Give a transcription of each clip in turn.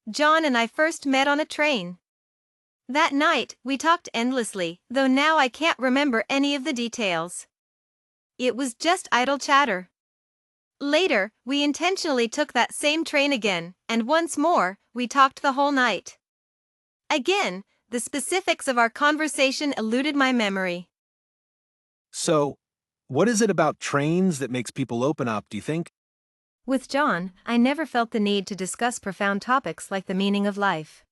John and I first met on a train. That night, we talked endlessly, though now I can't remember any of the details. It was just idle chatter. Later, we intentionally took that same train again, and once more, we talked the whole night. Again, the specifics of our conversation eluded my memory. So, what is it about trains that makes people open up, do you think? With John, I never felt the need to discuss profound topics like the meaning of life.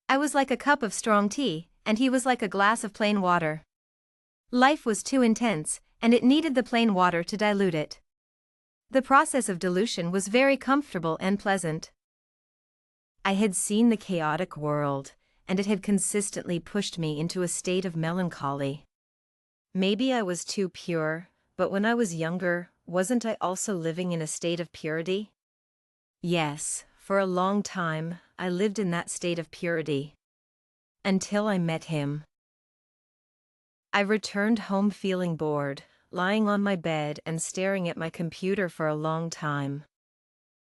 I was like a cup of strong tea, and he was like a glass of plain water. Life was too intense, and it needed the plain water to dilute it. The process of dilution was very comfortable and pleasant. I had seen the chaotic world, and it had consistently pushed me into a state of melancholy. Maybe I was too pure, but when I was younger, wasn't I also living in a state of purity? Yes, for a long time, I lived in that state of purity. Until I met him. I returned home feeling bored, lying on my bed and staring at my computer for a long time.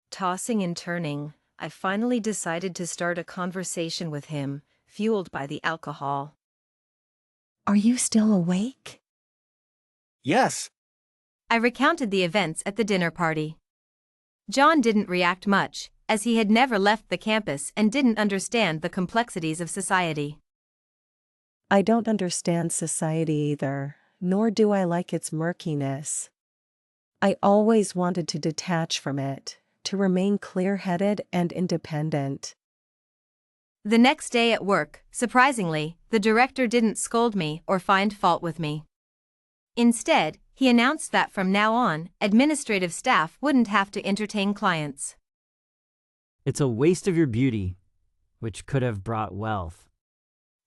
Tossing and turning, I finally decided to start a conversation with him, fueled by the alcohol. Are you still awake? Yes. I recounted the events at the dinner party. John didn't react much, as he had never left the campus and didn't understand the complexities of society. I don't understand society either, nor do I like its murkiness. I always wanted to detach from it, to remain clear-headed and independent. The next day at work, surprisingly, the director didn't scold me or find fault with me. Instead, he announced that from now on, administrative staff wouldn't have to entertain clients. It's a waste of your beauty, which could have brought wealth.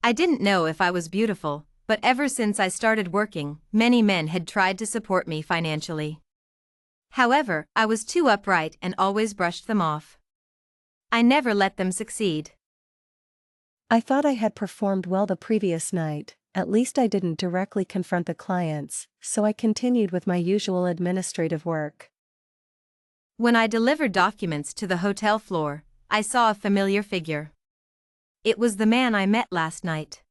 I didn't know if I was beautiful, but ever since I started working, many men had tried to support me financially. However, I was too upright and always brushed them off. I never let them succeed. I thought I had performed well the previous night, at least I didn't directly confront the clients, so I continued with my usual administrative work. When I delivered documents to the hotel floor, I saw a familiar figure. It was the man I met last night.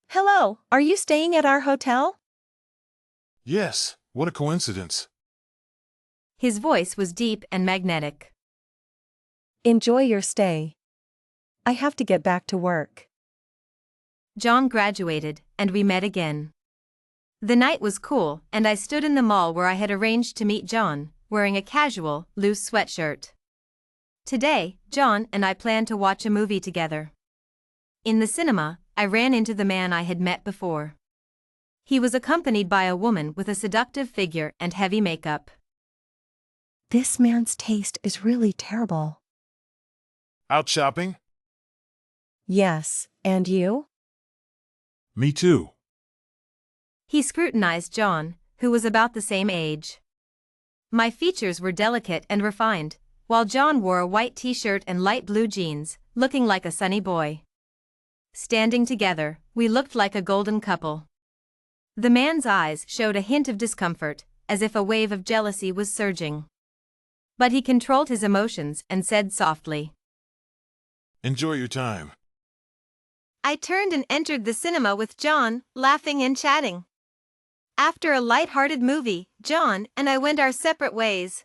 Hello, are you staying at our hotel? Yes, what a coincidence. His voice was deep and magnetic. Enjoy your stay. I have to get back to work. John graduated, and we met again. The night was cool, and I stood in the mall where I had arranged to meet John, wearing a casual, loose sweatshirt. Today, John and I planned to watch a movie together. In the cinema, I ran into the man I had met before. He was accompanied by a woman with a seductive figure and heavy makeup. This man's taste is really terrible. Out shopping? Yes, and you? Me too. He scrutinized John, who was about the same age. My features were delicate and refined, while John wore a white t-shirt and light blue jeans, looking like a sunny boy. Standing together, we looked like a golden couple. The man's eyes showed a hint of discomfort, as if a wave of jealousy was surging. But he controlled his emotions and said softly, Enjoy your time. I turned and entered the cinema with John, laughing and chatting. After a light-hearted movie, John and I went our separate ways.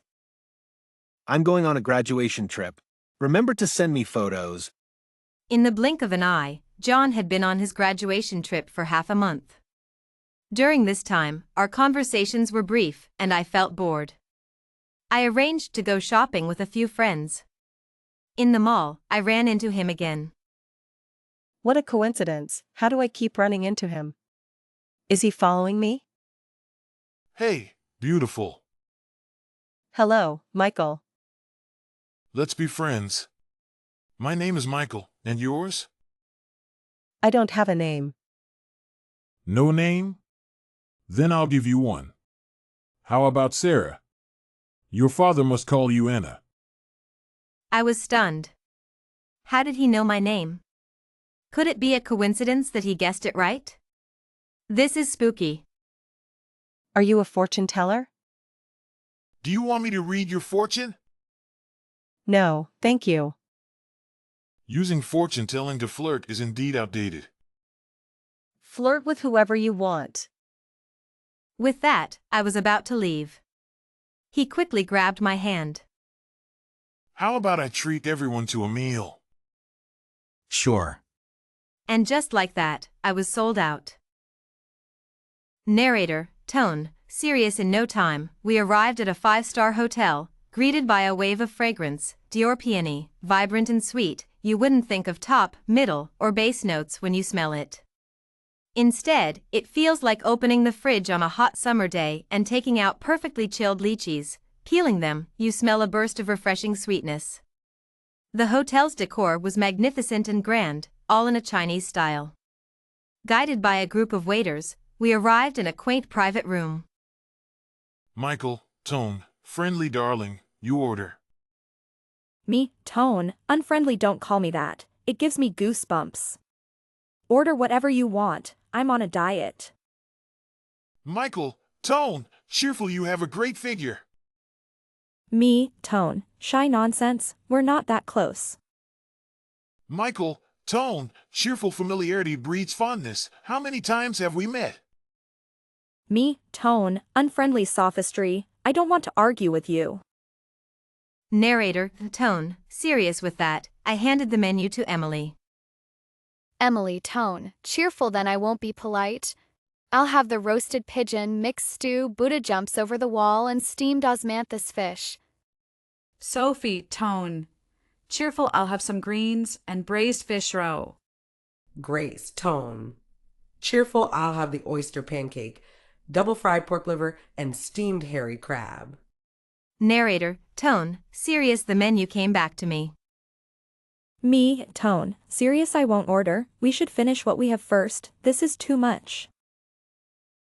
I'm going on a graduation trip. Remember to send me photos. In the blink of an eye, John had been on his graduation trip for half a month. During this time, our conversations were brief, and I felt bored. I arranged to go shopping with a few friends. In the mall, I ran into him again. What a coincidence, how do I keep running into him? Is he following me? Hey, beautiful. Hello, Michael. Let's be friends. My name is Michael, and yours? I don't have a name. No name? Then I'll give you one. How about Sarah? Your father must call you Anna. I was stunned. How did he know my name? Could it be a coincidence that he guessed it right? This is spooky. Are you a fortune teller? Do you want me to read your fortune? No, thank you. Using fortune telling to flirt is indeed outdated. Flirt with whoever you want. With that, I was about to leave. He quickly grabbed my hand. How about I treat everyone to a meal? Sure. And just like that, I was sold out. Narrator, tone, serious. In no time, we arrived at a 5-star hotel, greeted by a wave of fragrance, Dior peony, vibrant and sweet. You wouldn't think of top, middle, or bass notes when you smell it. Instead, it feels like opening the fridge on a hot summer day and taking out perfectly chilled lychees. Peeling them, you smell a burst of refreshing sweetness. The hotel's decor was magnificent and grand, all in a Chinese style. Guided by a group of waiters, we arrived in a quaint private room. Michael, tone, friendly darling, you order. Me, tone, unfriendly. Don't call me that. It gives me goosebumps. Order whatever you want, I'm on a diet. Michael, tone, cheerful. You have a great figure. Me, tone, shy nonsense, we're not that close. Michael, tone, cheerful. Familiarity breeds fondness. How many times have we met? Me, tone, unfriendly sophistry, I don't want to argue with you. Narrator, tone, serious. With that, I handed the menu to Emily. Emily, tone, cheerful. Then I won't be polite. I'll have the roasted pigeon, mixed stew, Buddha jumps over the wall, and steamed osmanthus fish. Sophie, tone, cheerful. I'll have some greens and braised fish roe. Grace, tone, cheerful. I'll have the oyster pancake, double fried pork liver, and steamed hairy crab. Narrator, tone, serious. The menu came back to me. Me, tone, serious. I won't order, we should finish what we have first, this is too much.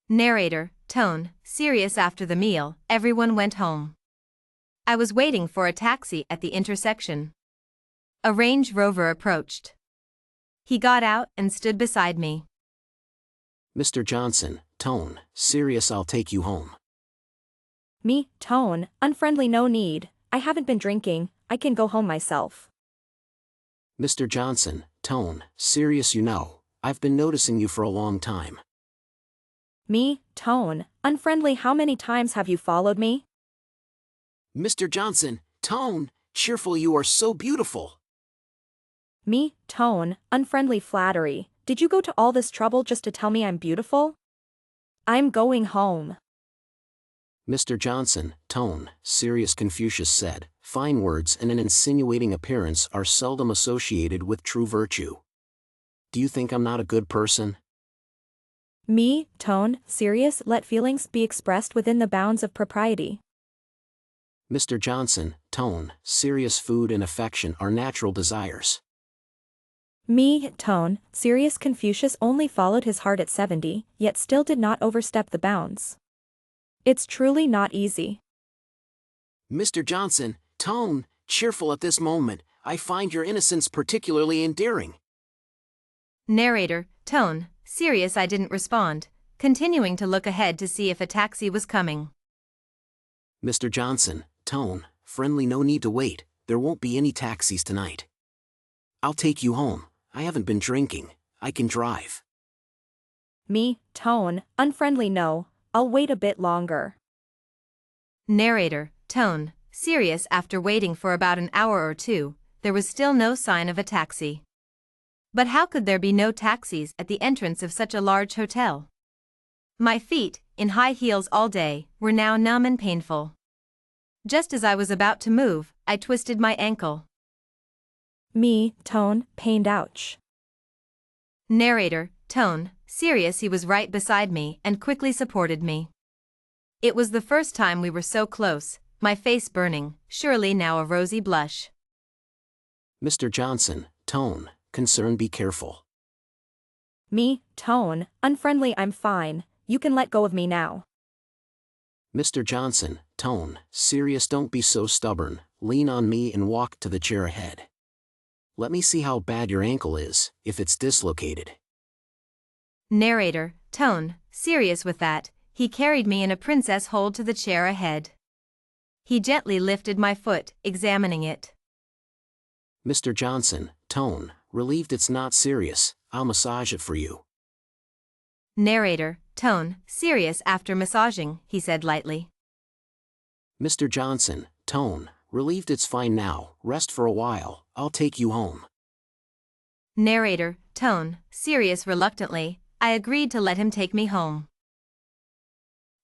Narrator, tone, serious. After the meal, everyone went home. I was waiting for a taxi at the intersection. A Range Rover approached. He got out and stood beside me. Mr. Johnson, tone, serious. I'll take you home. Me, tone, unfriendly. No need, I haven't been drinking, I can go home myself. Mr. Johnson, tone, serious. You know, I've been noticing you for a long time. Me, tone, unfriendly. How many times have you followed me? Mr. Johnson, tone, cheerful. You are so beautiful. Me, tone, unfriendly. Flattery, did you go to all this trouble just to tell me I'm beautiful? I'm going home. Mr. Johnson, tone, serious. Confucius said, fine words and an insinuating appearance are seldom associated with true virtue. Do you think I'm not a good person? Me, tone, serious. Let feelings be expressed within the bounds of propriety. Mr. Johnson, tone, serious. Food and affection are natural desires. Me, tone, serious. Confucius only followed his heart at 70, yet still did not overstep the bounds. It's truly not easy. Mr. Johnson, tone, cheerful. At this moment, I find your innocence particularly endearing. Narrator, tone, serious. I didn't respond, continuing to look ahead to see if a taxi was coming. Mr. Johnson, tone, friendly. No need to wait, there won't be any taxis tonight. I'll take you home, I haven't been drinking, I can drive. Me, tone, unfriendly. No, I'll wait a bit longer. Narrator, tone, serious. After waiting for about an hour or two, there was still no sign of a taxi. But how could there be no taxis at the entrance of such a large hotel? My feet, in high heels all day, were now numb and painful. Just as I was about to move, I twisted my ankle. Me, tone, pained. Ouch. Narrator, tone, serious. He was right beside me and quickly supported me. It was the first time we were so close, my face burning, surely now a rosy blush. Mr. Johnson, tone, concern. Be careful. Me, tone, unfriendly. I'm fine, you can let go of me now. Mr. Johnson, tone, serious. Don't be so stubborn, lean on me and walk to the chair ahead. Let me see how bad your ankle is, if it's dislocated. Narrator, tone, serious. With that, he carried me in a princess hold to the chair ahead. He gently lifted my foot, examining it. Mr. Johnson, tone, relieved it's not serious, I'll massage it for you. Narrator, tone, serious after massaging, he said lightly. Mr. Johnson, tone, relieved it's fine now, rest for a while, I'll take you home. Narrator, tone, serious reluctantly, I agreed to let him take me home.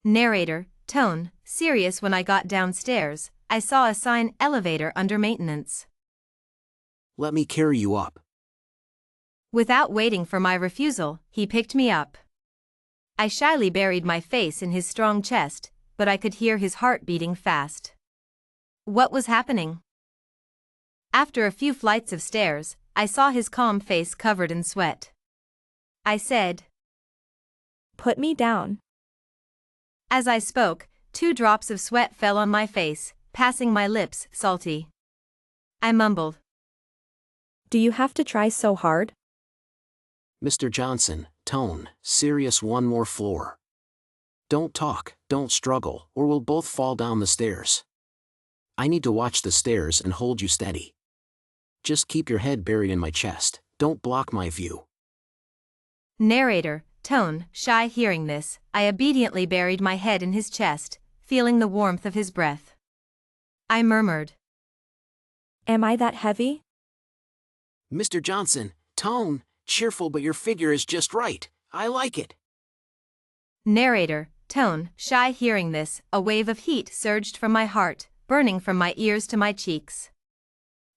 Narrator, tone, serious when I got downstairs, I saw a sign elevator under maintenance. Let me carry you up. Without waiting for my refusal, he picked me up. I shyly buried my face in his strong chest, but I could hear his heart beating fast. What was happening? After a few flights of stairs, I saw his calm face covered in sweat. I said, Put me down. As I spoke, 2 drops of sweat fell on my face, passing my lips salty. I mumbled, Do you have to try so hard? Mr. Johnson, tone, serious one more floor. Don't talk, don't struggle, or we'll both fall down the stairs. I need to watch the stairs and hold you steady. Just keep your head buried in my chest, don't block my view. Narrator, tone, shy hearing this, I obediently buried my head in his chest, feeling the warmth of his breath. I murmured, Am I that heavy? Mr. Johnson, tone, cheerful but your figure is just right, I like it. Narrator, tone, shy hearing this, a wave of heat surged from my heart, burning from my ears to my cheeks.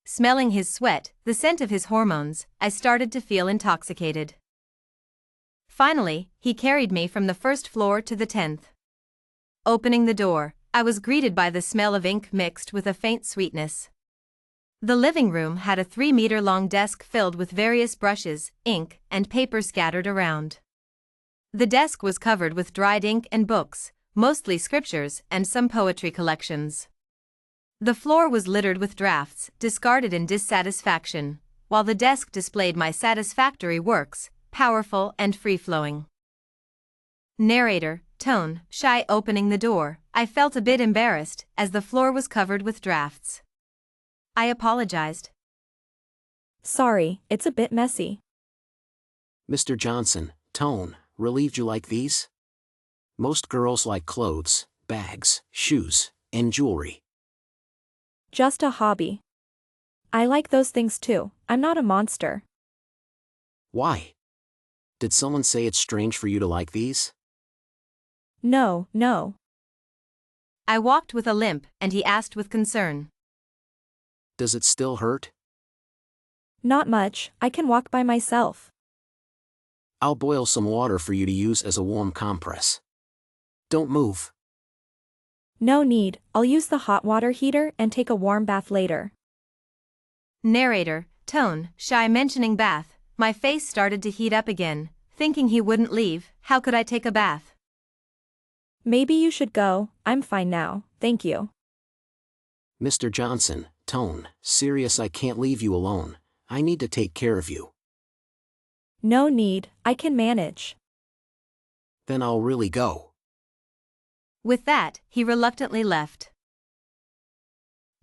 Smelling his sweat, the scent of his hormones, I started to feel intoxicated. Finally, he carried me from the 1st floor to the 10th. Opening the door, I was greeted by the smell of ink mixed with a faint sweetness. The living room had a 3-meter-long desk filled with various brushes, ink, and paper scattered around. The desk was covered with dried ink and books, mostly scriptures and some poetry collections. The floor was littered with drafts, discarded in dissatisfaction, while the desk displayed my satisfactory works, powerful and free-flowing. Narrator, tone, shy opening the door, I felt a bit embarrassed as the floor was covered with drafts. I apologized. Sorry, it's a bit messy. Mr. Johnson, tone, relieved you like these? Most girls like clothes, bags, shoes, and jewelry. Just a hobby. I like those things too, I'm not a monster. Why? Did someone say it's strange for you to like these? No, no. I walked with a limp, and he asked with concern. Does it still hurt? Not much, I can walk by myself. I'll boil some water for you to use as a warm compress. Don't move. No need, I'll use the hot water heater and take a warm bath later. Narrator, tone, shy mentioning bath, my face started to heat up again, thinking he wouldn't leave, how could I take a bath? Maybe you should go, I'm fine now, thank you. Mr. Johnson, tone, serious I can't leave you alone, I need to take care of you. No need, I can manage. Then I'll really go. With that, he reluctantly left.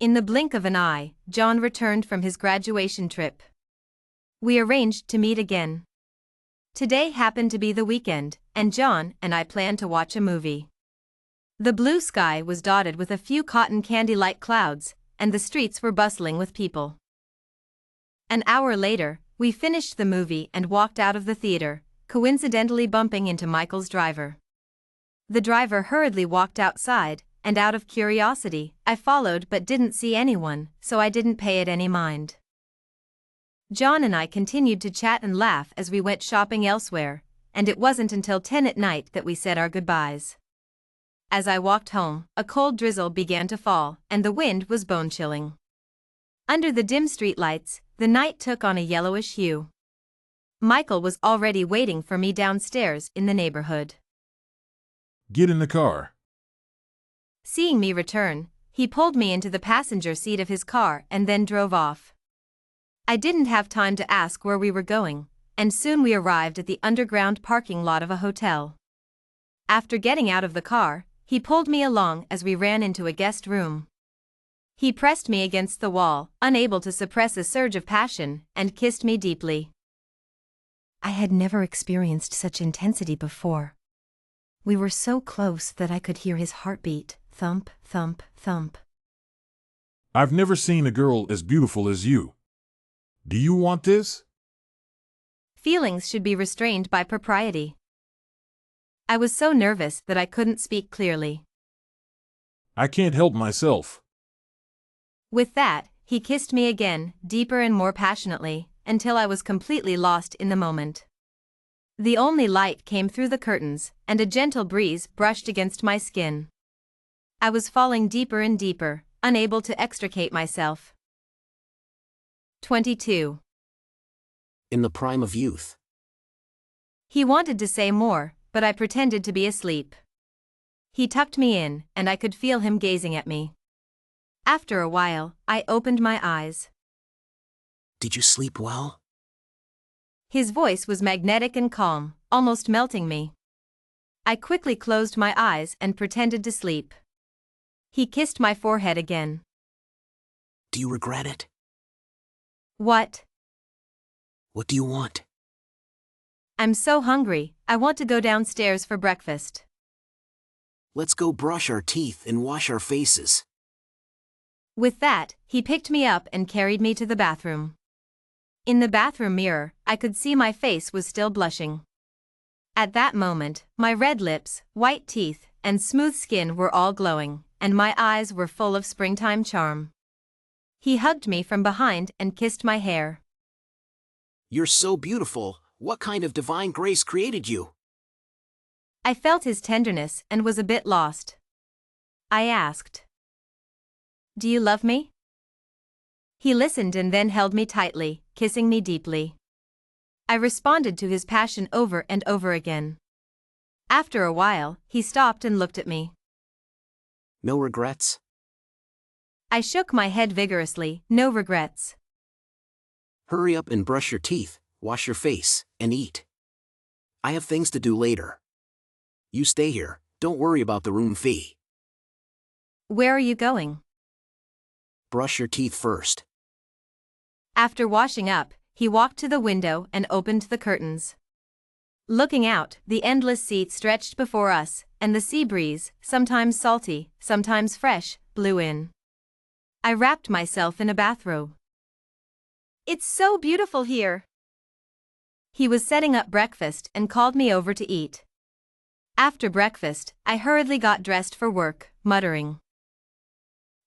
In the blink of an eye, John returned from his graduation trip. We arranged to meet again. Today happened to be the weekend, and John and I planned to watch a movie. The blue sky was dotted with a few cotton candy-like clouds, and the streets were bustling with people. An hour later, we finished the movie and walked out of the theater, coincidentally bumping into Michael's driver. The driver hurriedly walked outside, and out of curiosity, I followed but didn't see anyone, so I didn't pay it any mind. John and I continued to chat and laugh as we went shopping elsewhere, and it wasn't until 10 at night that we said our goodbyes. As I walked home, a cold drizzle began to fall, and the wind was bone-chilling. Under the dim streetlights, the night took on a yellowish hue. Michael was already waiting for me downstairs in the neighborhood. Get in the car. Seeing me return, he pulled me into the passenger seat of his car and then drove off. I didn't have time to ask where we were going, and soon we arrived at the underground parking lot of a hotel. After getting out of the car, he pulled me along as we ran into a guest room. He pressed me against the wall, unable to suppress a surge of passion, and kissed me deeply. I had never experienced such intensity before. We were so close that I could hear his heartbeat, thump, thump, thump. I've never seen a girl as beautiful as you. Do you want this? Feelings should be restrained by propriety. I was so nervous that I couldn't speak clearly. I can't help myself. With that, he kissed me again, deeper and more passionately, until I was completely lost in the moment. The only light came through the curtains, and a gentle breeze brushed against my skin. I was falling deeper and deeper, unable to extricate myself. 22. In the prime of youth. He wanted to say more, but I pretended to be asleep. He tucked me in, and I could feel him gazing at me. After a while, I opened my eyes. Did you sleep well? His voice was magnetic and calm, almost melting me. I quickly closed my eyes and pretended to sleep. He kissed my forehead again. Do you regret it? What? What do you want? I'm so hungry, I want to go downstairs for breakfast. Let's go brush our teeth and wash our faces. With that, he picked me up and carried me to the bathroom. In the bathroom mirror, I could see my face was still blushing. At that moment, my red lips, white teeth, and smooth skin were all glowing, and my eyes were full of springtime charm. He hugged me from behind and kissed my hair. You're so beautiful. What kind of divine grace created you? I felt his tenderness and was a bit lost. I asked, "Do you love me?" He listened and then held me tightly, kissing me deeply. I responded to his passion over and over again. After a while, he stopped and looked at me. No regrets? I shook my head vigorously, no regrets. Hurry up and brush your teeth, wash your face, and eat. I have things to do later. You stay here, don't worry about the room fee. Where are you going? Brush your teeth first. After washing up, he walked to the window and opened the curtains. Looking out, the endless sea stretched before us, and the sea breeze, sometimes salty, sometimes fresh, blew in. I wrapped myself in a bathrobe. It's so beautiful here. He was setting up breakfast and called me over to eat. After breakfast, I hurriedly got dressed for work, muttering,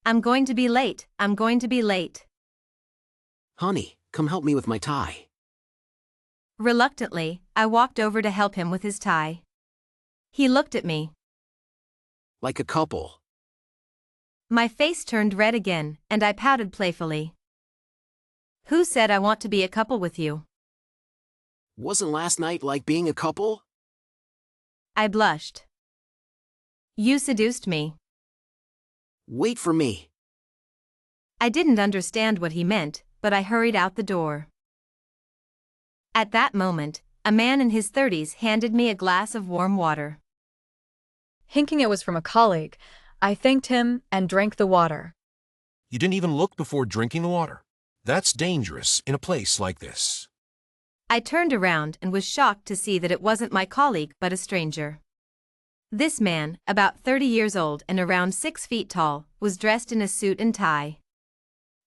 I'm going to be late, I'm going to be late. Honey, come help me with my tie. Reluctantly, I walked over to help him with his tie. He looked at me. Like a couple. My face turned red again, and I pouted playfully. Who said I want to be a couple with you? Wasn't last night like being a couple? I blushed. You seduced me. Wait for me. I didn't understand what he meant, but I hurried out the door. At that moment, a man in his 30s handed me a glass of warm water. Thinking it was from a colleague, I thanked him and drank the water. You didn't even look before drinking the water. That's dangerous in a place like this. I turned around and was shocked to see that it wasn't my colleague but a stranger. This man, about 30 years old and around 6 feet tall, was dressed in a suit and tie.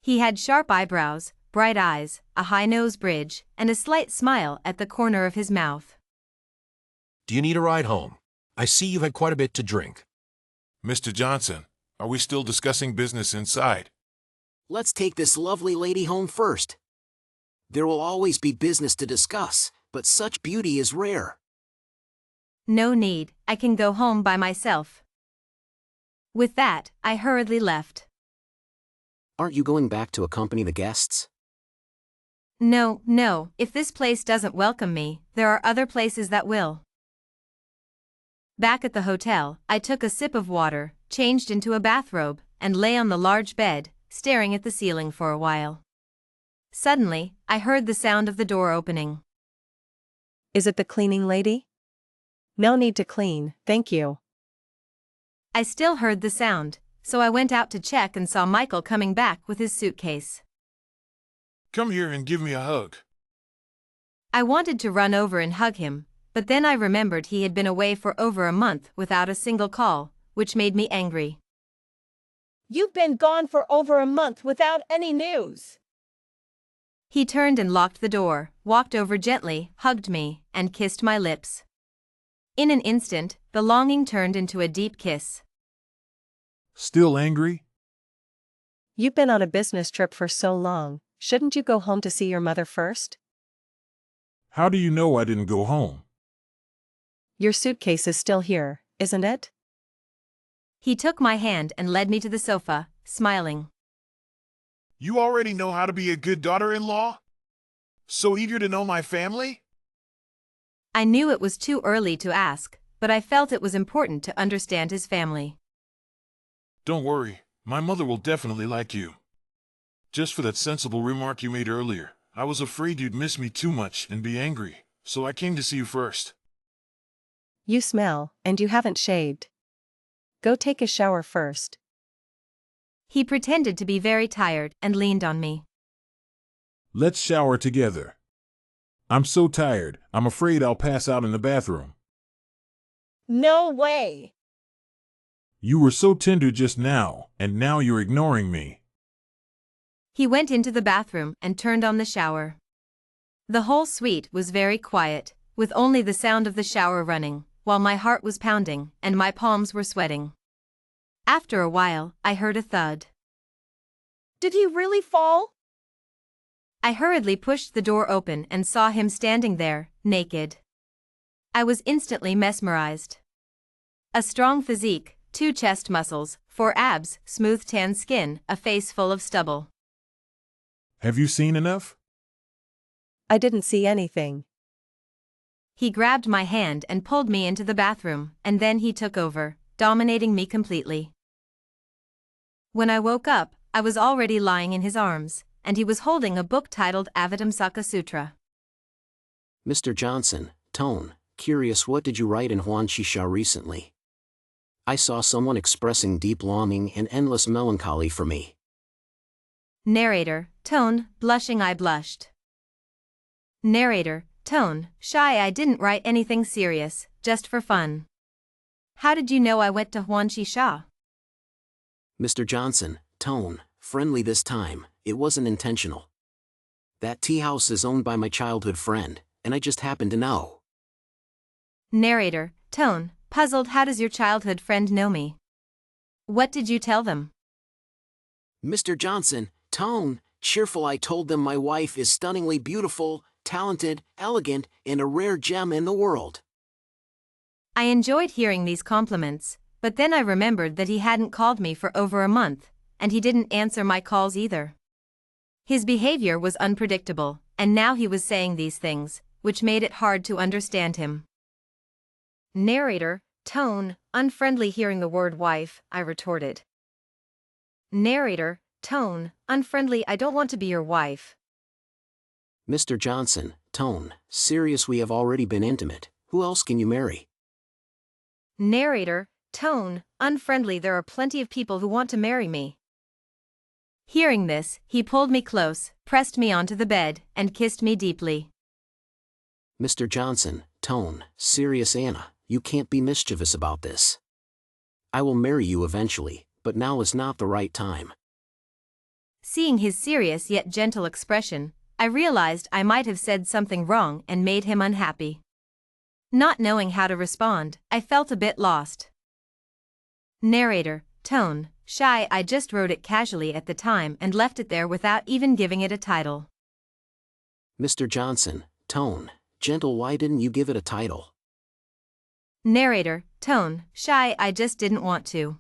He had sharp eyebrows, bright eyes, a high nose bridge, and a slight smile at the corner of his mouth. Do you need a ride home? I see you've had quite a bit to drink. Mr. Johnson, are we still discussing business inside? Let's take this lovely lady home first. There will always be business to discuss, but such beauty is rare. No need, I can go home by myself. With that, I hurriedly left. Aren't you going back to accompany the guests? No, if this place doesn't welcome me, there are other places that will. Back at the hotel, I took a sip of water, changed into a bathrobe, and lay on the large bed, staring at the ceiling for a while. Suddenly, I heard the sound of the door opening. Is it the cleaning lady? No need to clean, thank you. I still heard the sound, so I went out to check and saw Michael coming back with his suitcase. Come here and give me a hug. I wanted to run over and hug him, but then I remembered he had been away for over a month without a single call, which made me angry. You've been gone for over a month without any news. He turned and locked the door, walked over gently, hugged me, and kissed my lips. In an instant, the longing turned into a deep kiss. Still angry? You've been on a business trip for so long, shouldn't you go home to see your mother first? How do you know I didn't go home? Your suitcase is still here, isn't it? He took my hand and led me to the sofa, smiling. You already know how to be a good daughter-in-law? So eager to know my family? I knew it was too early to ask, but I felt it was important to understand his family. Don't worry, my mother will definitely like you. Just for that sensible remark you made earlier, I was afraid you'd miss me too much and be angry, so I came to see you first. You smell, and you haven't shaved. Go take a shower first. He pretended to be very tired and leaned on me. Let's shower together. I'm so tired, I'm afraid I'll pass out in the bathroom. No way! You were so tender just now, and now you're ignoring me. He went into the bathroom and turned on the shower. The whole suite was very quiet, with only the sound of the shower running, while my heart was pounding and my palms were sweating. After a while, I heard a thud. Did he really fall? I hurriedly pushed the door open and saw him standing there, naked. I was instantly mesmerized. A strong physique, 2 chest muscles, 4 abs, smooth tan skin, a face full of stubble. Have you seen enough? I didn't see anything. He grabbed my hand and pulled me into the bathroom, and then he took over, dominating me completely. When I woke up, I was already lying in his arms, and he was holding a book titled Avatamsaka Sutra. Mr. Johnson, tone, curious, what did you write in Huanshisha recently? I saw someone expressing deep longing and endless melancholy for me. Narrator, tone, blushing, I blushed. Narrator, tone, shy, I didn't write anything serious, just for fun. How did you know I went to Huanshisha? Mr. Johnson, tone, friendly this time, it wasn't intentional. That tea house is owned by my childhood friend, and I just happened to know. Narrator, tone, puzzled, how does your childhood friend know me? What did you tell them? Mr. Johnson, tone, cheerful, I told them my wife is stunningly beautiful, talented, elegant, and a rare gem in the world. I enjoyed hearing these compliments, but then I remembered that he hadn't called me for over a month, and he didn't answer my calls either. His behavior was unpredictable, and now he was saying these things, which made it hard to understand him. Narrator, tone, unfriendly, hearing the word wife, I retorted. Narrator, tone, unfriendly, I don't want to be your wife. Mr. Johnson, tone, serious, we have already been intimate, who else can you marry? Narrator, tone, unfriendly, there are plenty of people who want to marry me. Hearing this, he pulled me close, pressed me onto the bed, and kissed me deeply. Mr. Johnson, tone, serious, Anna, you can't be mischievous about this. I will marry you eventually, but now is not the right time. Seeing his serious yet gentle expression, I realized I might have said something wrong and made him unhappy. Not knowing how to respond, I felt a bit lost. Narrator, tone, shy, I just wrote it casually at the time and left it there without even giving it a title. Mr. Johnson, tone, gentle, why didn't you give it a title? Narrator, tone, shy, I just didn't want to.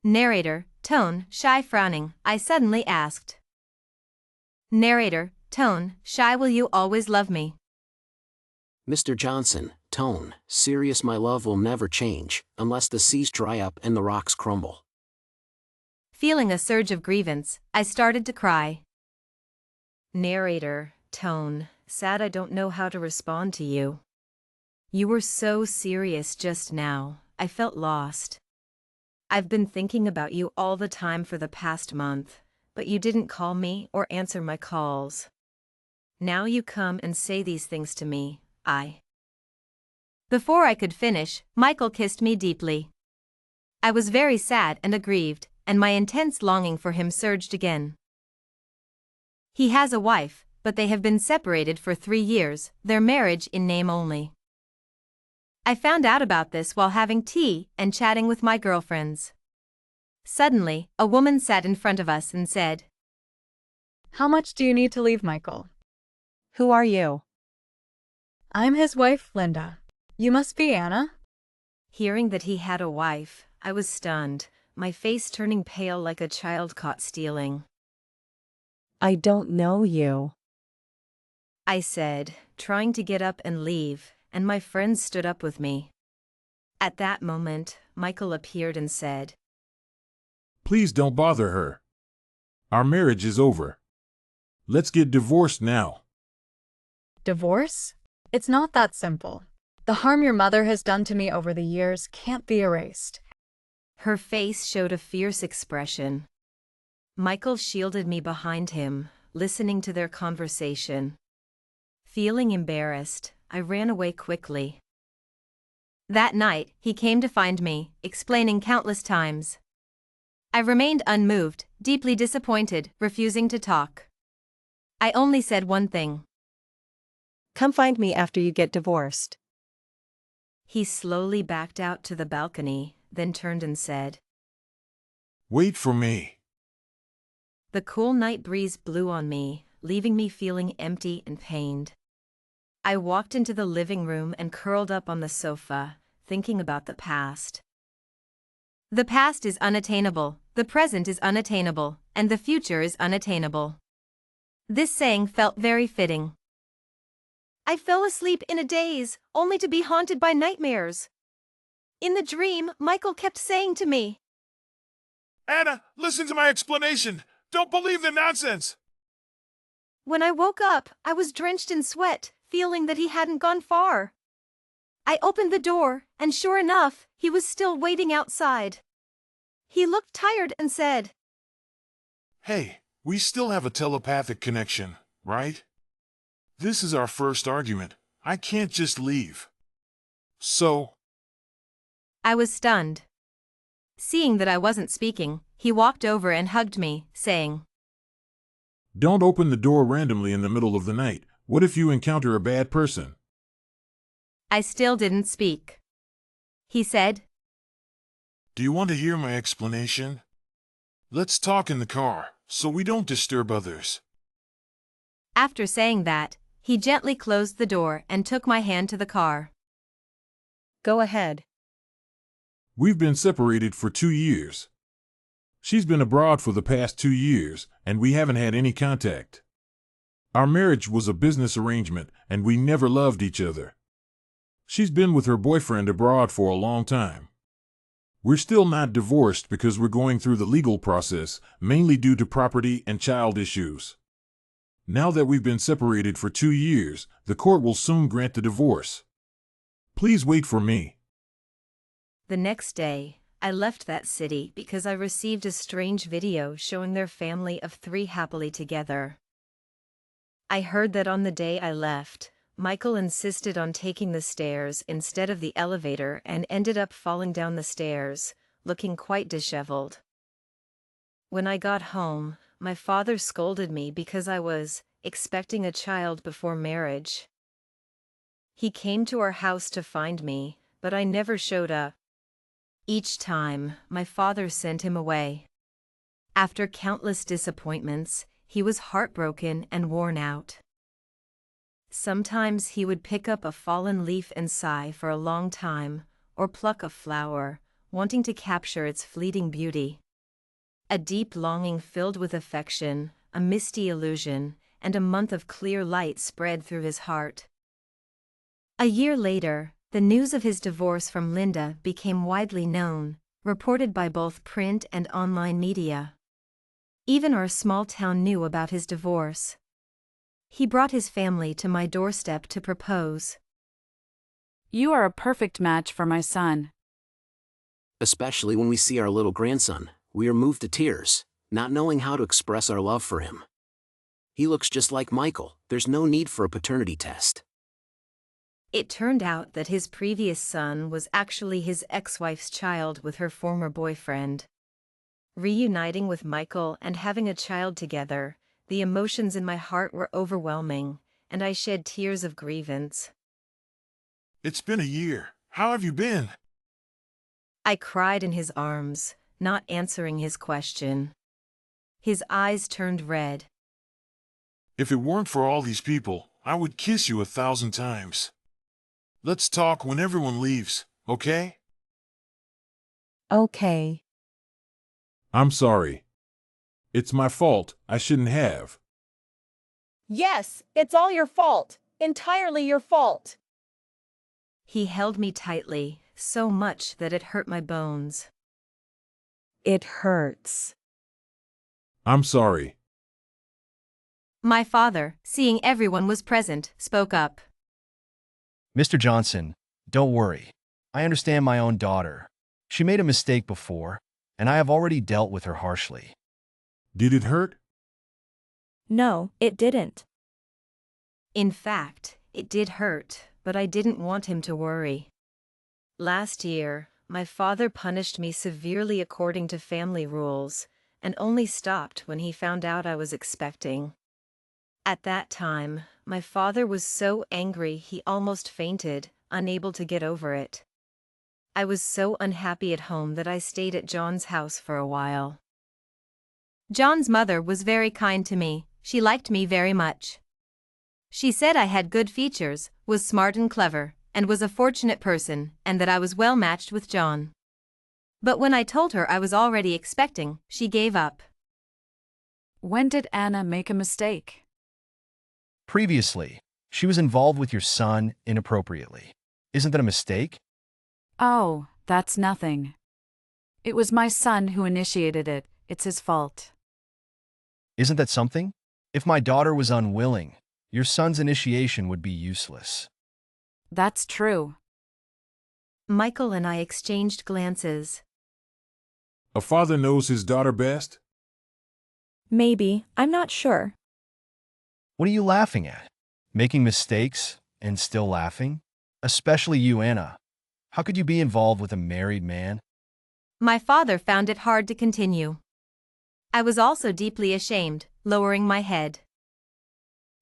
Narrator, tone, shy, frowning, I suddenly asked. Narrator, tone, shy, will you always love me? Mr. Johnson, tone, serious, my love will never change, unless the seas dry up and the rocks crumble. Feeling a surge of grievance, I started to cry. Narrator, tone, sad, I don't know how to respond to you. You were so serious just now, I felt lost. I've been thinking about you all the time for the past month, but you didn't call me or answer my calls. Now you come and say these things to me, Before I could finish, Michael kissed me deeply. I was very sad and aggrieved, and my intense longing for him surged again. He has a wife, but they have been separated for 3 years, their marriage in name only. I found out about this while having tea and chatting with my girlfriends. Suddenly, a woman sat in front of us and said, How much do you need to leave, Michael? Who are you? I'm his wife, Linda. You must be Anna. Hearing that he had a wife, I was stunned, my face turning pale like a child caught stealing. I don't know you. I said, trying to get up and leave, and my friends stood up with me. At that moment, Michael appeared and said, Please don't bother her. Our marriage is over. Let's get divorced now. Divorce? It's not that simple. The harm your mother has done to me over the years can't be erased. Her face showed a fierce expression. Michael shielded me behind him, listening to their conversation. Feeling embarrassed, I ran away quickly. That night, he came to find me, explaining countless times. I remained unmoved, deeply disappointed, refusing to talk. I only said one thing. Come find me after you get divorced. He slowly backed out to the balcony, then turned and said, Wait for me. The cool night breeze blew on me, leaving me feeling empty and pained. I walked into the living room and curled up on the sofa, thinking about the past. The past is unattainable, the present is unattainable, and the future is unattainable. This saying felt very fitting. I fell asleep in a daze, only to be haunted by nightmares. In the dream, Michael kept saying to me, Anna, listen to my explanation. Don't believe the nonsense. When I woke up, I was drenched in sweat, feeling that he hadn't gone far. I opened the door, and sure enough, he was still waiting outside. He looked tired and said, Hey, we still have a telepathic connection, right? This is our first argument. I can't just leave. So? I was stunned. Seeing that I wasn't speaking, he walked over and hugged me, saying, Don't open the door randomly in the middle of the night. What if you encounter a bad person? I still didn't speak. He said, Do you want to hear my explanation? Let's talk in the car, so we don't disturb others. After saying that, he gently closed the door and took my hand to the car. Go ahead. We've been separated for 2 years. She's been abroad for the past 2 years, and we haven't had any contact. Our marriage was a business arrangement, and we never loved each other. She's been with her boyfriend abroad for a long time. We're still not divorced because we're going through the legal process, mainly due to property and child issues. Now that we've been separated for 2 years, the court will soon grant the divorce. Please wait for me. The next day, I left that city because I received a strange video showing their family of 3 happily together. I heard that on the day I left, Michael insisted on taking the stairs instead of the elevator and ended up falling down the stairs, looking quite disheveled. When I got home, my father scolded me because I was expecting a child before marriage. He came to our house to find me, but I never showed up. Each time, my father sent him away. After countless disappointments, he was heartbroken and worn out. Sometimes he would pick up a fallen leaf and sigh for a long time, or pluck a flower, wanting to capture its fleeting beauty. A deep longing filled with affection, a misty illusion, and a month of clear light spread through his heart. A year later, the news of his divorce from Linda became widely known, reported by both print and online media. Even our small town knew about his divorce. He brought his family to my doorstep to propose. You are a perfect match for my son. Especially when we see our little grandson, we are moved to tears, not knowing how to express our love for him. He looks just like Michael, there's no need for a paternity test. It turned out that his previous son was actually his ex-wife's child with her former boyfriend. Reuniting with Michael and having a child together, the emotions in my heart were overwhelming, and I shed tears of grievance. It's been a year. How have you been? I cried in his arms, not answering his question. His eyes turned red. If it weren't for all these people, I would kiss you 1,000 times. Let's talk when everyone leaves, okay? Okay. I'm sorry. It's my fault. I shouldn't have. Yes, it's all your fault. Entirely your fault. He held me tightly, so much that it hurt my bones. It hurts. I'm sorry. My father, seeing everyone was present, spoke up. Mr. Johnson, don't worry. I understand my own daughter. She made a mistake before, and I have already dealt with her harshly. Did it hurt? No, it didn't. In fact, it did hurt, but I didn't want him to worry. Last year, my father punished me severely according to family rules, and only stopped when he found out I was expecting. At that time, my father was so angry he almost fainted, unable to get over it. I was so unhappy at home that I stayed at John's house for a while. John's mother was very kind to me. She liked me very much. She said I had good features, was smart and clever, and was a fortunate person, and that I was well matched with John. But when I told her I was already expecting, she gave up. When did Anna make a mistake? Previously, she was involved with your son inappropriately. Isn't that a mistake? Oh, that's nothing. It was my son who initiated it. It's his fault. Isn't that something? If my daughter was unwilling, your son's initiation would be useless. That's true. Michael and I exchanged glances. A father knows his daughter best? Maybe, I'm not sure. What are you laughing at? Making mistakes and still laughing? Especially you, Anna. How could you be involved with a married man? My father found it hard to continue. I was also deeply ashamed, lowering my head.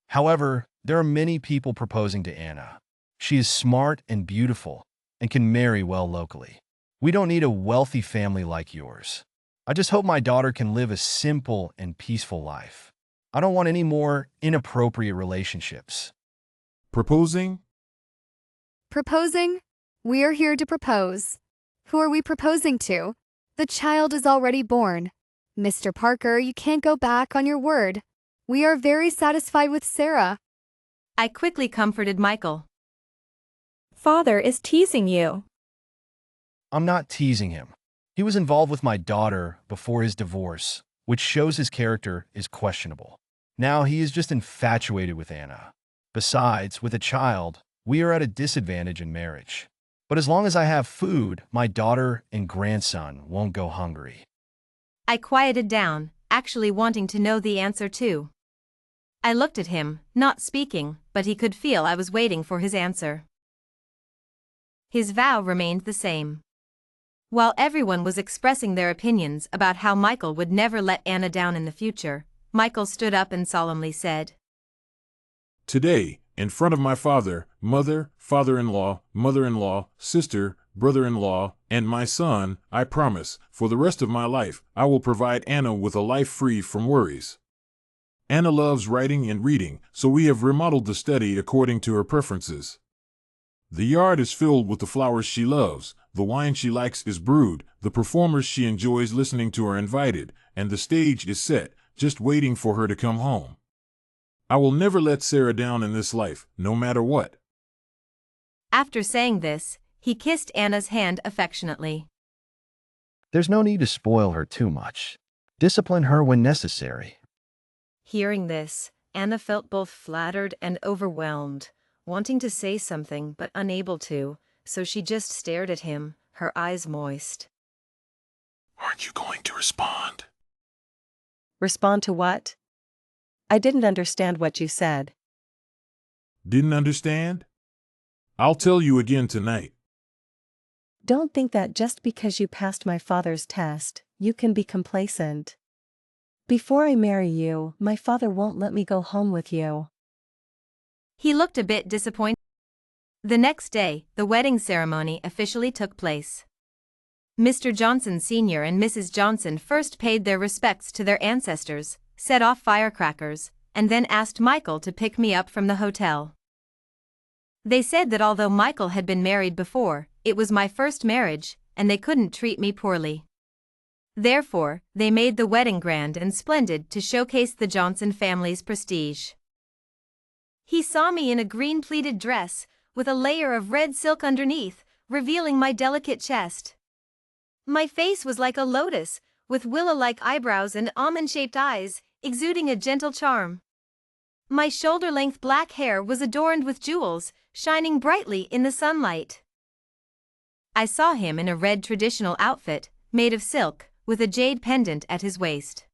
However, there are many people proposing to Anna. She is smart and beautiful and can marry well locally. We don't need a wealthy family like yours. I just hope my daughter can live a simple and peaceful life. I don't want any more inappropriate relationships. Proposing? Proposing? We are here to propose. Who are we proposing to? The child is already born. Mr. Parker, you can't go back on your word. We are very satisfied with Sarah. I quickly comforted Michael. Father is teasing you. I'm not teasing him. He was involved with my daughter before his divorce, which shows his character is questionable. Now he is just infatuated with Anna. Besides, with a child, we are at a disadvantage in marriage. But as long as I have food, my daughter and grandson won't go hungry. I quieted down, actually wanting to know the answer too. I looked at him, not speaking, but he could feel I was waiting for his answer. His vow remained the same. While everyone was expressing their opinions about how Michael would never let Anna down in the future, Michael stood up and solemnly said, Today, in front of my father, mother, father-in-law, mother-in-law, sister, brother-in-law, and my son, I promise, for the rest of my life, I will provide Anna with a life free from worries. Anna loves writing and reading, so we have remodeled the study according to her preferences. The yard is filled with the flowers she loves, the wine she likes is brewed, the performers she enjoys listening to are invited, and the stage is set, just waiting for her to come home. I will never let Sarah down in this life, no matter what. After saying this, he kissed Anna's hand affectionately. There's no need to spoil her too much. Discipline her when necessary. Hearing this, Anna felt both flattered and overwhelmed, wanting to say something but unable to, so she just stared at him, her eyes moist. Aren't you going to respond? Respond to what? I didn't understand what you said. Didn't understand? I'll tell you again tonight. Don't think that just because you passed my father's test, you can be complacent. Before I marry you, my father won't let me go home with you. He looked a bit disappointed. The next day, the wedding ceremony officially took place. Mr. Johnson Sr. and Mrs. Johnson first paid their respects to their ancestors, set off firecrackers, and then asked Michael to pick me up from the hotel. They said that although Michael had been married before, it was my first marriage, and they couldn't treat me poorly. Therefore, they made the wedding grand and splendid to showcase the Johnson family's prestige. He saw me in a green pleated dress, with a layer of red silk underneath, revealing my delicate chest. My face was like a lotus, with willow-like eyebrows and almond-shaped eyes, exuding a gentle charm. My shoulder-length black hair was adorned with jewels, shining brightly in the sunlight. I saw him in a red traditional outfit, made of silk, with a jade pendant at his waist.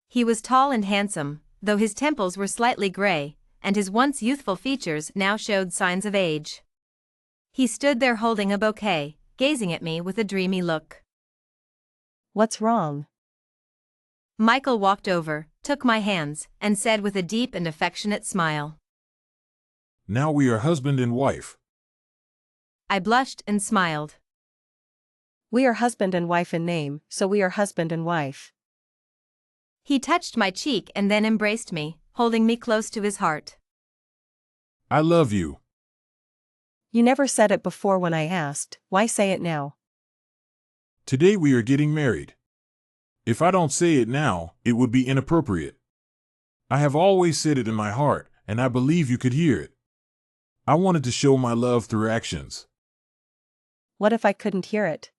He was tall and handsome, though his temples were slightly gray, and his once youthful features now showed signs of age. He stood there holding a bouquet, gazing at me with a dreamy look. What's wrong? Michael walked over, took my hands, and said with a deep and affectionate smile, Now we are husband and wife. I blushed and smiled. We are husband and wife in name, so we are husband and wife. He touched my cheek and then embraced me, holding me close to his heart. I love you. You never said it before when I asked, why say it now? Today we are getting married. If I don't say it now, it would be inappropriate. I have always said it in my heart, and I believe you could hear it. I wanted to show my love through actions. What if I couldn't hear it?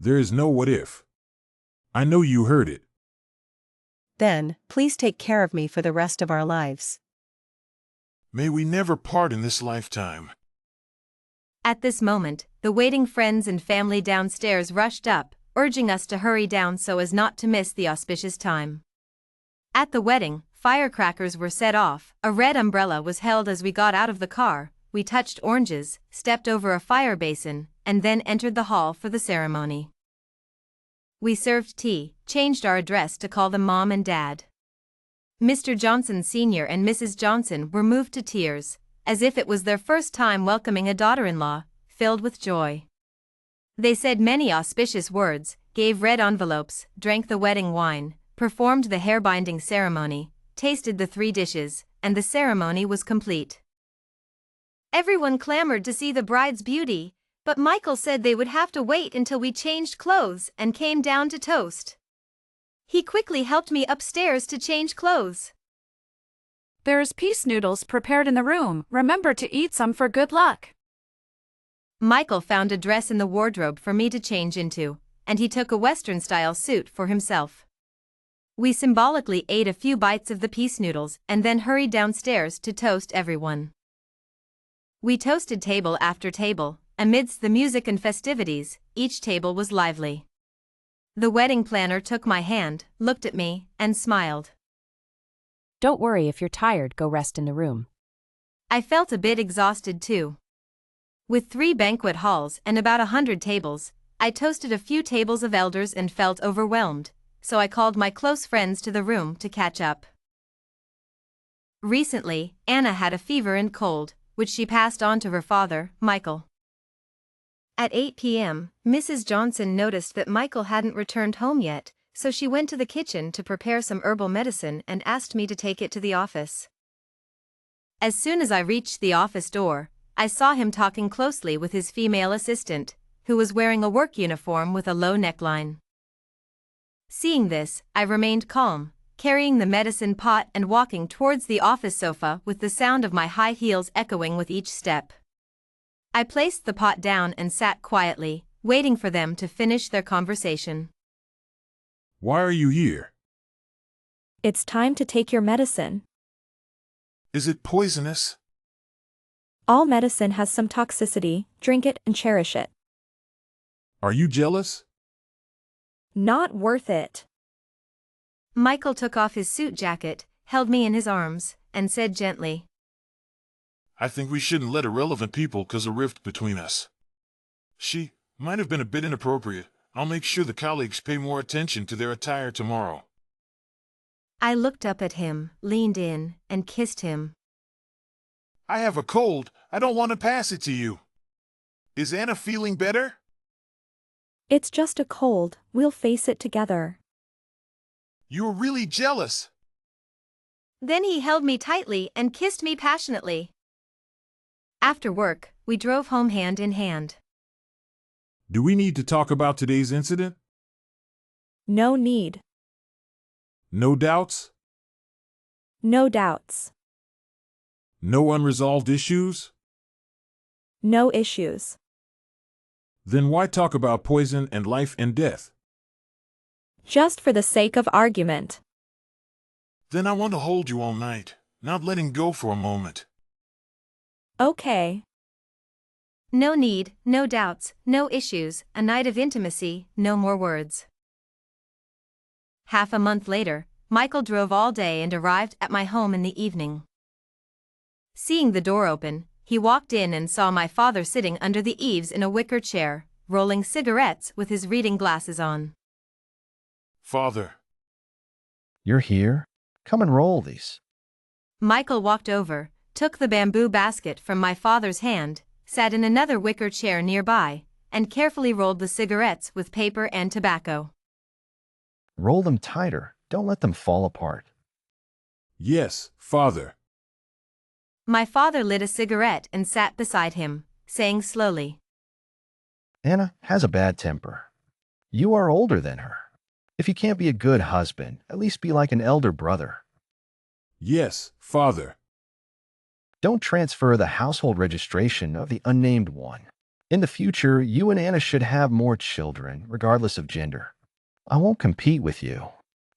There is no what if. I know you heard it. Then, please take care of me for the rest of our lives. May we never part in this lifetime. At this moment, the waiting friends and family downstairs rushed up, urging us to hurry down so as not to miss the auspicious time. At the wedding, firecrackers were set off, a red umbrella was held as we got out of the car, we touched oranges, stepped over a fire basin, and then entered the hall for the ceremony. We served tea, changed our address to call them Mom and Dad. Mr. Johnson Sr. and Mrs. Johnson were moved to tears, as if it was their first time welcoming a daughter-in-law, filled with joy. They said many auspicious words, gave red envelopes, drank the wedding wine, performed the hair-binding ceremony, tasted the 3 dishes, and the ceremony was complete. Everyone clamored to see the bride's beauty, but Michael said they would have to wait until we changed clothes and came down to toast. He quickly helped me upstairs to change clothes. There's peace noodles prepared in the room. Remember to eat some for good luck. Michael found a dress in the wardrobe for me to change into, and he took a Western-style suit for himself. We symbolically ate a few bites of the peace noodles and then hurried downstairs to toast everyone. We toasted table after table. Amidst the music and festivities, each table was lively. The wedding planner took my hand, looked at me, and smiled. Don't worry if you're tired, go rest in the room. I felt a bit exhausted too. With 3 banquet halls and about 100 tables, I toasted a few tables of elders and felt overwhelmed, so I called my close friends to the room to catch up. Recently, Anna had a fever and cold, which she passed on to her father, Michael. At 8 p.m., Mrs. Johnson noticed that Michael hadn't returned home yet, so she went to the kitchen to prepare some herbal medicine and asked me to take it to the office. As soon as I reached the office door, I saw him talking closely with his female assistant, who was wearing a work uniform with a low neckline. Seeing this, I remained calm, carrying the medicine pot and walking towards the office sofa with the sound of my high heels echoing with each step. I placed the pot down and sat quietly, waiting for them to finish their conversation. Why are you here? It's time to take your medicine. Is it poisonous? All medicine has some toxicity, drink it and cherish it. Are you jealous? Not worth it. Michael took off his suit jacket, held me in his arms, and said gently, I think we shouldn't let irrelevant people cause a rift between us. She might have been a bit inappropriate. I'll make sure the colleagues pay more attention to their attire tomorrow. I looked up at him, leaned in, and kissed him. I have a cold. I don't want to pass it to you. Is Anna feeling better? It's just a cold, we'll face it together. You're really jealous. Then he held me tightly and kissed me passionately. After work, we drove home hand in hand. Do we need to talk about today's incident? No need. No doubts? No doubts. No unresolved issues? No issues. Then why talk about poison and life and death? Just for the sake of argument. Then I want to hold you all night, not letting go for a moment. Okay. No need, no doubts, no issues, a night of intimacy, no more words. Half a month later, Michael drove all day and arrived at my home in the evening. Seeing the door open, he walked in and saw my father sitting under the eaves in a wicker chair, rolling cigarettes with his reading glasses on. Father. You're here? Come and roll these. Michael walked over, took the bamboo basket from my father's hand, sat in another wicker chair nearby, and carefully rolled the cigarettes with paper and tobacco. Roll them tighter. Don't let them fall apart. Yes, Father. My father lit a cigarette and sat beside him, saying slowly, Anna has a bad temper. You are older than her. If you can't be a good husband, at least be like an elder brother. Yes, Father. Don't transfer the household registration of the unnamed one. In the future, you and Anna should have more children, regardless of gender. I won't compete with you.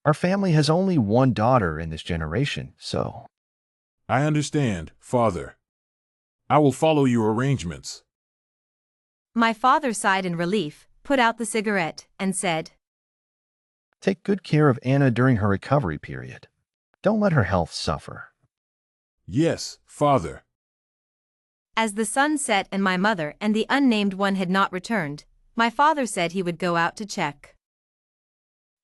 Our family has only one daughter in this generation, so... I understand, Father. I will follow your arrangements. My father sighed in relief, put out the cigarette, and said, Take good care of Anna during her recovery period. Don't let her health suffer. Yes, Father. As the sun set and my mother and the unnamed one had not returned, my father said he would go out to check.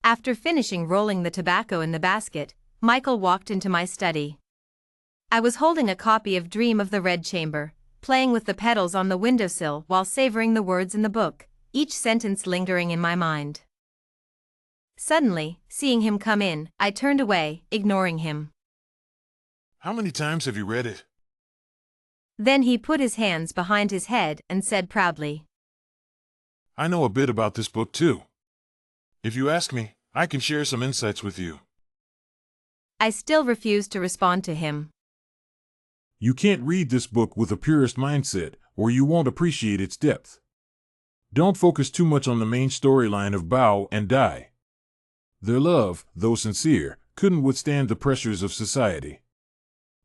After finishing rolling the tobacco in the basket, Michael walked into my study. I was holding a copy of Dream of the Red Chamber, playing with the petals on the windowsill while savoring the words in the book, each sentence lingering in my mind. Suddenly, seeing him come in, I turned away, ignoring him. How many times have you read it? Then he put his hands behind his head and said proudly, I know a bit about this book too. If you ask me, I can share some insights with you. I still refused to respond to him. You can't read this book with a purist mindset, or you won't appreciate its depth. Don't focus too much on the main storyline of Bow and Die. Their love, though sincere, couldn't withstand the pressures of society.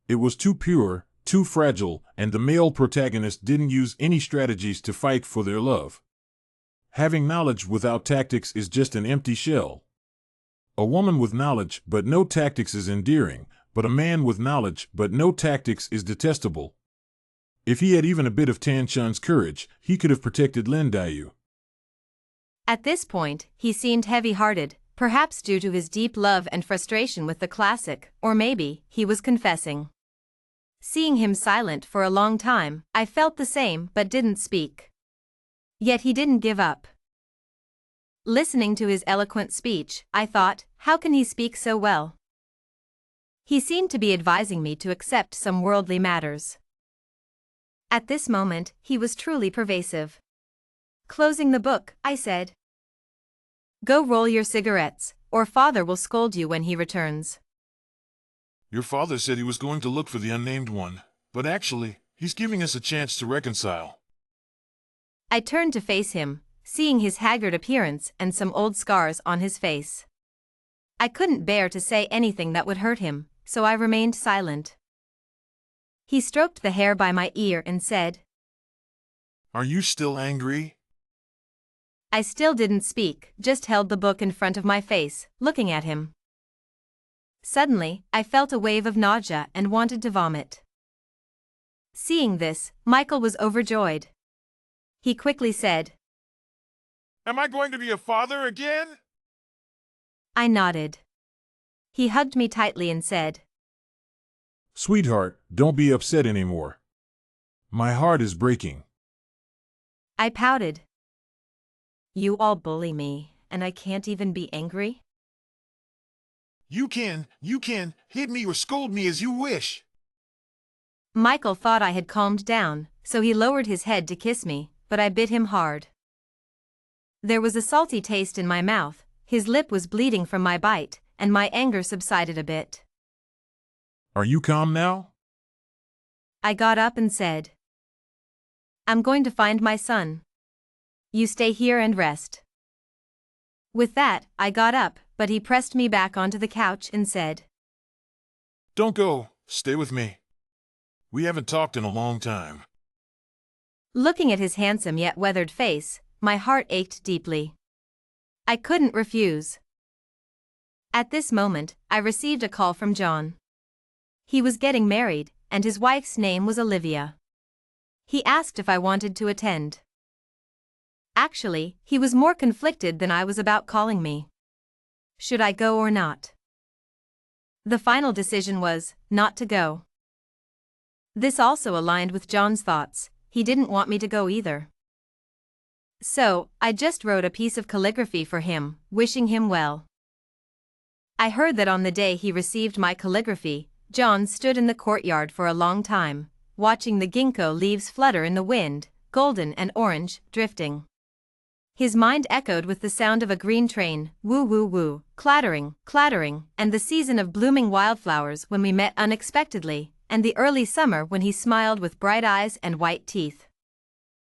It was too pure, too fragile, and the male protagonist didn't use any strategies to fight for their love. Having knowledge without tactics is just an empty shell. A woman with knowledge but no tactics is endearing, but a man with knowledge but no tactics is detestable. If he had even a bit of Tan Chun's courage, he could have protected Lin Dayu. At this point, he seemed heavy-hearted, perhaps due to his deep love and frustration with the classic, or maybe he was confessing. Seeing him silent for a long time, I felt the same but didn't speak. Yet he didn't give up. Listening to his eloquent speech, I thought, how can he speak so well? He seemed to be advising me to accept some worldly matters. At this moment, he was truly pervasive. Closing the book, I said, Go roll your cigarettes, or father will scold you when he returns. Your father said he was going to look for the unnamed one, but actually, he's giving us a chance to reconcile. I turned to face him, seeing his haggard appearance and some old scars on his face. I couldn't bear to say anything that would hurt him, so I remained silent. He stroked the hair by my ear and said, Are you still angry? I still didn't speak, just held the book in front of my face, looking at him. Suddenly, I felt a wave of nausea and wanted to vomit. Seeing this, Michael was overjoyed. He quickly said, Am I going to be a father again? I nodded. He hugged me tightly and said, Sweetheart, don't be upset anymore. My heart is breaking. I pouted. You all bully me, and I can't even be angry? You can hit me or scold me as you wish. Michael thought I had calmed down, so he lowered his head to kiss me, but I bit him hard. There was a salty taste in my mouth, his lip was bleeding from my bite, and my anger subsided a bit. Are you calm now? I got up and said, I'm going to find my son. You stay here and rest. With that, I got up, but he pressed me back onto the couch and said, Don't go, stay with me. We haven't talked in a long time. Looking at his handsome yet weathered face, my heart ached deeply. I couldn't refuse. At this moment, I received a call from John. He was getting married, and his wife's name was Olivia. He asked if I wanted to attend. Actually, he was more conflicted than I was about calling me. Should I go or not? The final decision was not to go. This also aligned with John's thoughts. He didn't want me to go either. So, I just wrote a piece of calligraphy for him, wishing him well. I heard that on the day he received my calligraphy, John stood in the courtyard for a long time, watching the ginkgo leaves flutter in the wind, golden and orange, drifting. His mind echoed with the sound of a green train, woo woo woo, clattering, clattering, and the season of blooming wildflowers when we met unexpectedly, and the early summer when he smiled with bright eyes and white teeth.